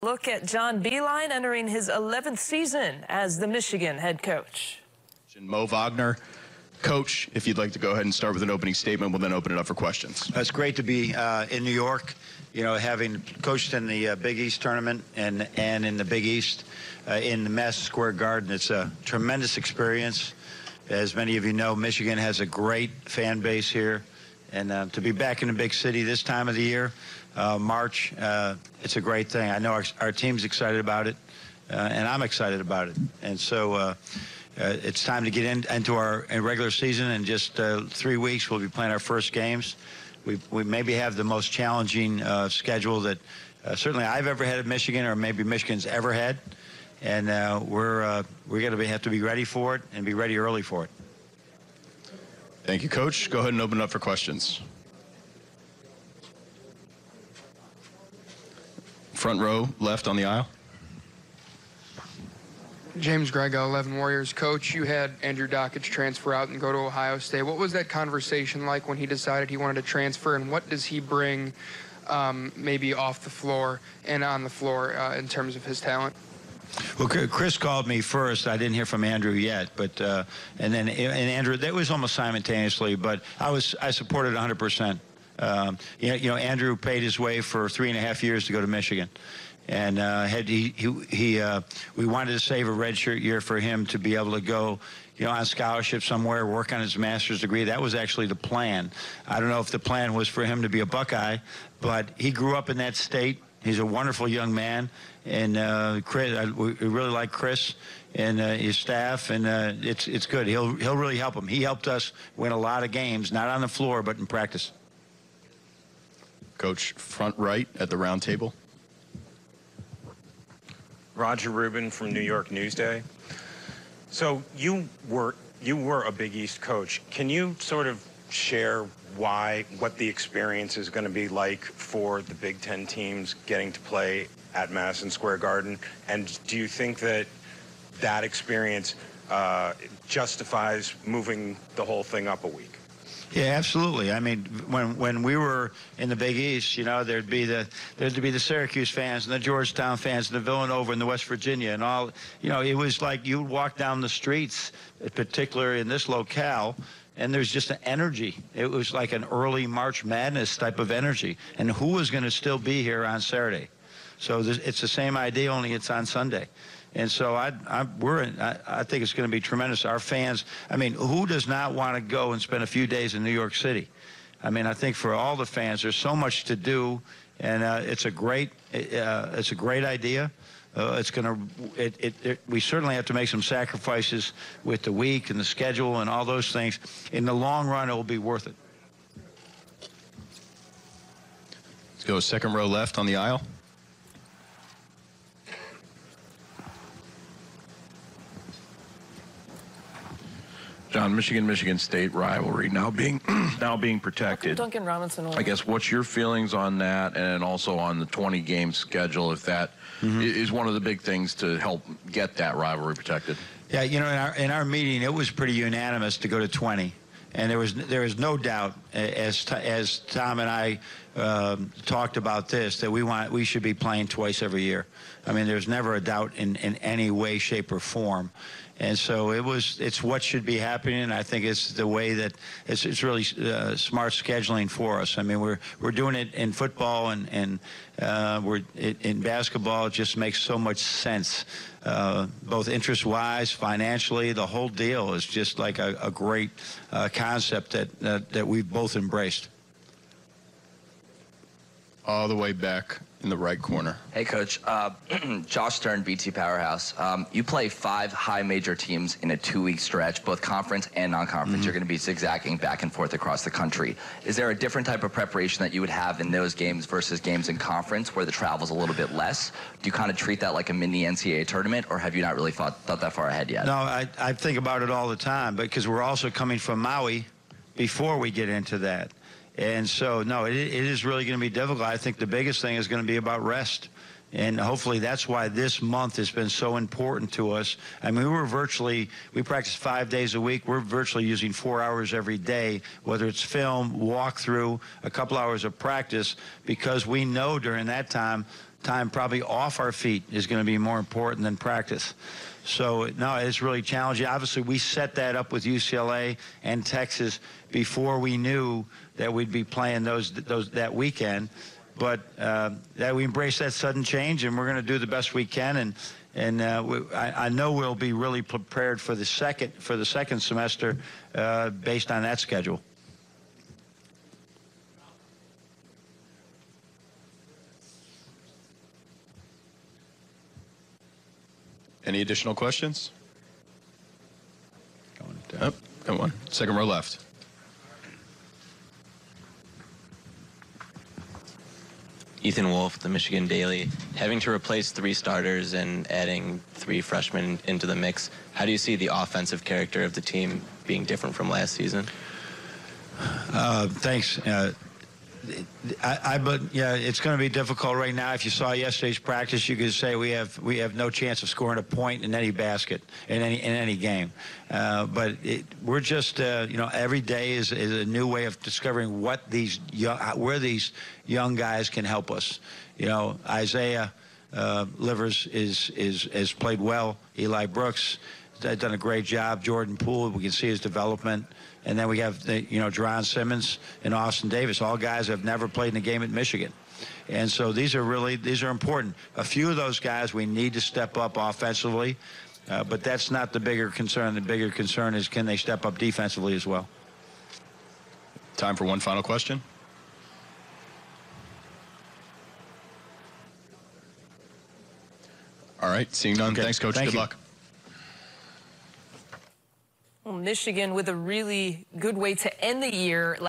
Look at John Beilein entering his 11th season as the Michigan head coach. Mo Wagner. Coach, if you'd like to go ahead and start with an opening statement, we'll then open it up for questions. It's great to be in New York, you know, having coached in the Big East tournament and in the Big East in the Madison Square Garden. It's a tremendous experience. As many of you know, Michigan has a great fan base here. And to be back in the big city this time of the year, March, it's a great thing. I know our team's excited about it, and I'm excited about it. And so it's time to get into our regular season. In just 3 weeks, we'll be playing our first games. We maybe have the most challenging schedule that certainly I've ever had at Michigan, or maybe Michigan's ever had. And we're going to have to be ready for it and be ready early for it. Thank you, Coach. Go ahead and open it up for questions. Front row, left on the aisle. James Grego, 11 Warriors. Coach, you had Andrew Dockage transfer out and go to Ohio State. What was that conversation like when he decided he wanted to transfer, and what does he bring maybe off the floor and on the floor in terms of his talent? Well, Chris called me first. I didn't hear from Andrew yet, but and Andrew, that was almost simultaneously. But I supported 100%. You know, Andrew paid his way for 3.5 years to go to Michigan, and we wanted to save a redshirt year for him to be able to go, you know, on scholarship somewhere, work on his master's degree. That was actually the plan. I don't know if the plan was for him to be a Buckeye, but he grew up in that state. He's a wonderful young man, and Chris, we really like Chris and his staff, and it's good. He'll really help him. He helped us win a lot of games, not on the floor, but in practice. Coach, front right at the round table. Roger Rubin from New York Newsday. So you were a Big East coach. Can you sort of share what the experience is going to be like for the Big Ten teams getting to play at Madison Square Garden? And do you think that experience justifies moving the whole thing up a week? Yeah, absolutely. I mean, when we were in the Big East, you know, there'd be the Syracuse fans and the Georgetown fans and the Villanova and the West Virginia and all. You know, it was like you would walk down the streets, particularly in this locale, and there's just an energy. It was like an early March Madness type of energy. And who was going to still be here on Saturday? So it's the same idea, only it's on Sunday. And so I think it's going to be tremendous. Our fans, I mean, who does not want to go and spend a few days in New York City? I mean, I think for all the fans, there's so much to do, and it's a great idea. We certainly have to make some sacrifices with the week and the schedule and all those things. In the long run, it will be worth it. Let's go second row left on the aisle. John, Michigan State rivalry now being protected. Duncan Robinson. I guess what's your feelings on that, and also on the 20-game schedule, if that is one of the big things to help get that rivalry protected? Yeah, you know, in our meeting, it was pretty unanimous to go to 20, and there was no doubt, as Tom and I talked about this, that we should be playing twice every year. I mean, there's never a doubt in any way, shape, or form. And so it's what should be happening, and I think it's the way that it's really smart scheduling for us. I mean, we're doing it in football, and in basketball. It just makes so much sense, both interest-wise, financially. The whole deal is just like a great concept that we've both embraced. All the way back in the right corner. Hey, Coach. Josh Stern, BT Powerhouse. You play 5 high major teams in a 2-week stretch, both conference and non-conference. You're going to be zigzagging back and forth across the country. Is there a different type of preparation that you would have in those games versus games in conference where the travel's a little bit less? Do you kind of treat that like a mini NCAA tournament, or have you not really thought that far ahead yet? No, I think about it all the time, because we're also coming from Maui before we get into that. And so, no, it is really going to be difficult. I think the biggest thing is going to be about rest. And hopefully that's why this month has been so important to us. I mean, we practice 5 days a week. We're virtually using 4 hours every day, whether it's film, walkthrough, a couple hours of practice, because we know during that time time probably off our feet is going to be more important than practice. So, no, it's really challenging. Obviously, we set that up with UCLA and Texas before we knew that we'd be playing those that weekend. But that we embrace that sudden change, and we're going to do the best we can. And I know we'll be really prepared for the second semester based on that schedule. Any additional questions? Oh, come on. Second row left. Ethan Wolf, the Michigan Daily. Having to replace 3 starters and adding 3 freshmen into the mix, how do you see the offensive character of the team being different from last season? Thanks. But yeah, it's going to be difficult right now. If you saw yesterday's practice, you could say we have no chance of scoring a point in any basket in any game. But we're just every day is a new way of discovering where these young guys can help us. Isaiah Livers has played well. Eli Brooks has done a great job. Jordan Poole, we can see his development. And then we have Jerron Simmons and Austin Davis, all guys have never played in a game at Michigan. And so these are important. A few of those guys we need to step up offensively, but that's not the bigger concern. The bigger concern is, can they step up defensively as well? Time for one final question. All right, seeing none. Okay. Thanks, Coach. Good luck. Michigan with a really good way to end the year.